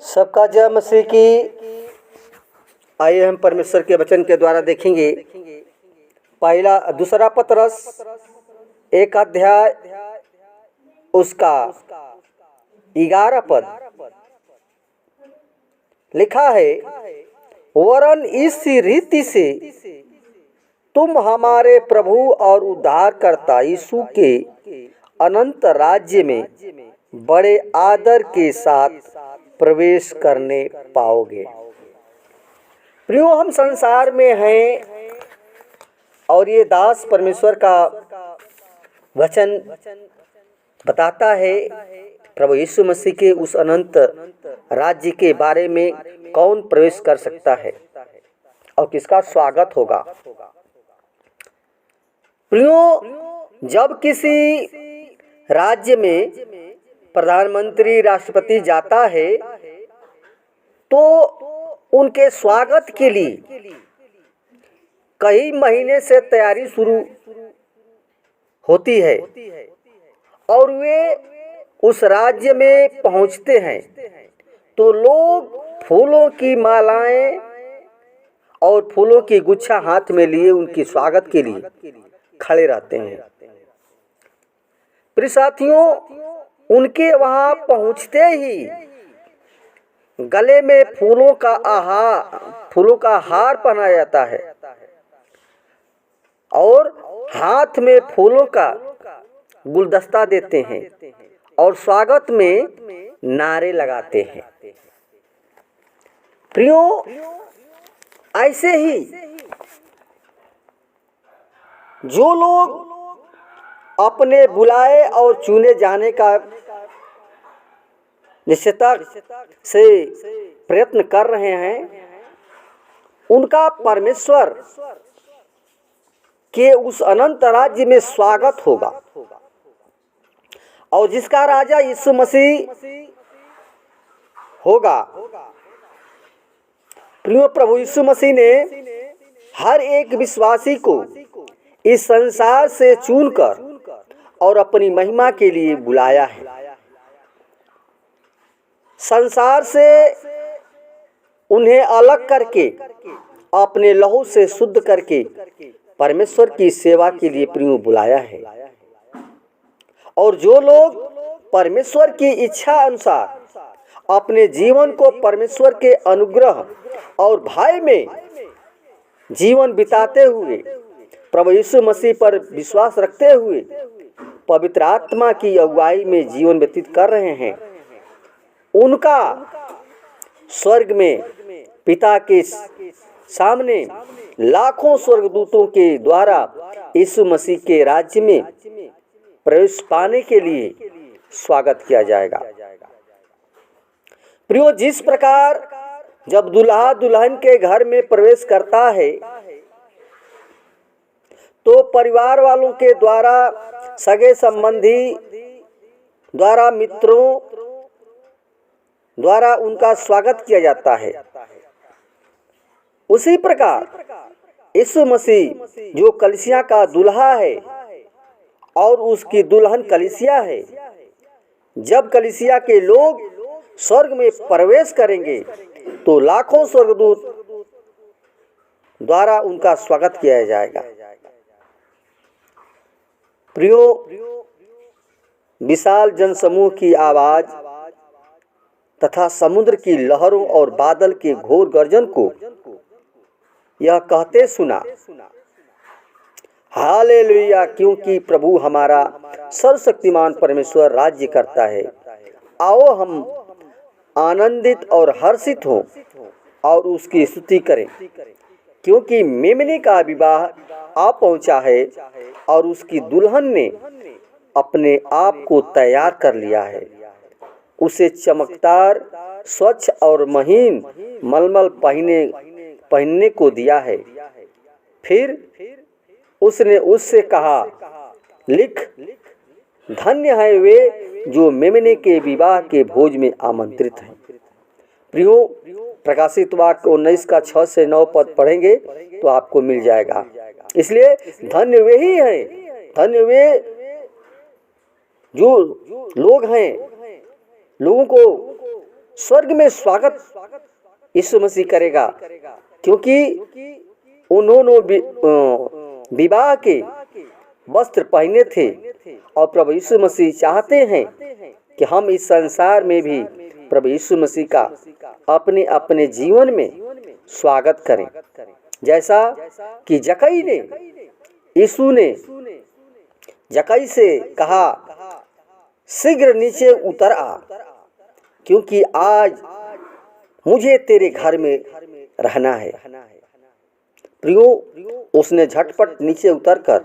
सबका जय मसीह की। आइए हम परमेश्वर के वचन के द्वारा देखेंगे पहला दूसरा पतरस 1 अध्याय उसका 11 पद। लिखा है, वरन इस रीति से तुम हमारे प्रभु और उद्धारकर्ता यीशु के अनंत राज्य में बड़े आदर के साथ प्रवेश करने पाओगे। प्रियो, हम संसार में हैं और ये दास परमेश्वर का वचन बताता है प्रभु यीशु मसीह के उस अनंत राज्य के बारे में कौन प्रवेश कर सकता है और किसका स्वागत होगा। प्रियो, जब किसी राज्य में प्रधानमंत्री राष्ट्रपति जाता है तो उनके स्वागत के लिए कई महीने से तैयारी शुरू होती है और वे उस राज्य में पहुंचते हैं तो लोग फूलों की मालाएं और फूलों की गुच्छा हाथ में लिए उनके स्वागत के लिए खड़े रहते हैं। प्रिय साथियों, उनके वहां पहुंचते ही गले में फूलों का हार पहनाया जाता है और हाथ में फूलों का गुलदस्ता देते हैं और स्वागत में नारे लगाते हैं। प्रियो, ऐसे ही जो लोग अपने बुलाए और चुने जाने का निश्चयता से प्रयत्न कर रहे हैं, उनका परमेश्वर के उस अनंत राज्य में स्वागत होगा। और जिसका राजा यीशु मसीह होगा। प्रिय, प्रभु यीशु मसीह ने हर एक विश्वासी को इस संसार से चुनकर और अपनी महिमा के लिए बुलाया है। संसार से उन्हें अलग करके अपने लहू से शुद्ध करके परमेश्वर की सेवा के लिए प्रिय बुलाया है। और जो लोग परमेश्वर की इच्छा अनुसार अपने जीवन को परमेश्वर के अनुग्रह और भय में जीवन बिताते हुए प्रभु यीशु मसीह पर विश्वास रखते हुए पवित्र आत्मा की अगुवाई में जीवन व्यतीत कर रहे हैं, उनका स्वर्ग में पिता के सामने लाखों स्वर्गदूतों के द्वारा यीशु मसीह के राज्य में प्रवेश पाने के लिए स्वागत किया जाएगा। प्रियो, जिस प्रकार जब दुल्हा दुल्हन के घर में प्रवेश करता है तो परिवार वालों के द्वारा, सगे संबंधी द्वारा, मित्रों द्वारा उनका स्वागत किया जाता है, उसी प्रकार यीशु मसीह जो कलीसिया का दुल्हा है और उसकी दुल्हन कलीसिया है, जब कलीसिया के लोग स्वर्ग में प्रवेश करेंगे तो लाखों स्वर्गदूत द्वारा उनका स्वागत किया जाएगा। प्रियो, विशाल जनसमूह की आवाज तथा समुद्र की लहरों और बादल के घोर गर्जन को यह कहते सुना, हालेलुया, क्योंकि प्रभु हमारा सर्वशक्तिमान परमेश्वर राज्य करता है। आओ हम आनंदित और हर्षित हों और उसकी स्तुति करें, क्योंकि मेमने का विवाह आ पहुंचा है और उसकी दुल्हन ने अपने आप को तैयार कर लिया है। उसे चमकदार, स्वच्छ और महीन मलमल पहनने को दिया है। फिर उसने उससे कहा, लिख, धन्य है वे जो मेमने के विवाह के भोज में आमंत्रित हैं। प्रियो, प्रकाशित वाक्य 19 का 6 से 9 पद पढ़ेंगे तो आपको मिल जाएगा। इसलिए धन्य वे ही हैं, धन्य वे जो लोग हैं, लोगों को स्वर्ग में स्वागत यीशु मसीह करेगा, क्योंकि उन्होंने विवाह के वस्त्र पहने थे और प्रभु यीशु मसीह चाहते हैं कि हम इस संसार में भी प्रभु यीशु मसीह का अपने अपने जीवन में स्वागत करें। जैसा कि जक्कई ने, यीशु ने जक्कई से कहा, शीघ्र नीचे उतर आ, क्योंकि आज मुझे तेरे घर में रहना है। प्रियो, उसने झटपट नीचे उतरकर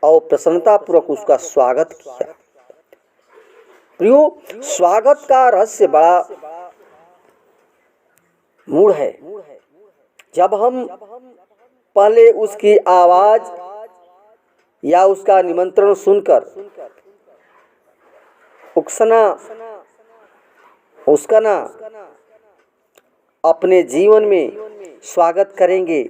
और प्रसन्नतापूर्वक उसका स्वागत किया। प्रियो, स्वागत का रहस्य बड़ा मूल है। जब हम पहले उसकी आवाज या उसका निमंत्रण सुनकर उसका ना अपने जीवन में स्वागत करेंगे,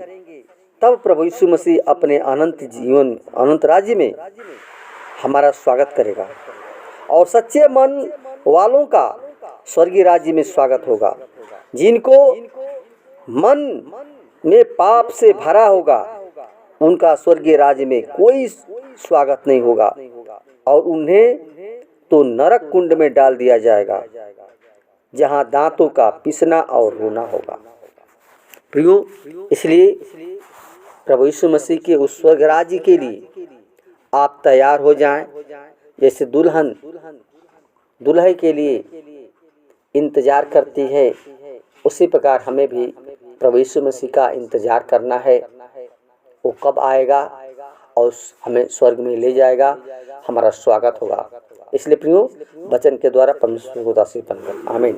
तब प्रभु यीशु मसीह अपने अनंत राज्य में हमारा स्वागत करेगा और सच्चे मन वालों का स्वर्गीय राज्य में स्वागत होगा। जिनको मन में पाप से भरा होगा, उनका स्वर्गीय राज्य में कोई स्वागत नहीं होगा और उन्हें तो नरक कुंड में डाल दिया जाएगा, जहां दांतों का पिसना और रोना होगा। प्रियो, इसलिए प्रभु यीशु मसीह के उस स्वर्ग राज्य के लिए आप तैयार हो जाएं। जैसे दुल्हन दुल्हे के लिए इंतजार करती है, उसी प्रकार हमें भी प्रभु यीशु मसीह का इंतजार करना है। वो कब आएगा और हमें स्वर्ग में ले जाएगा, हमारा स्वागत होगा। इसलिए प्रियो, वचन के द्वारा परमेश्वर को आशीर्वाद पाकर आमीन।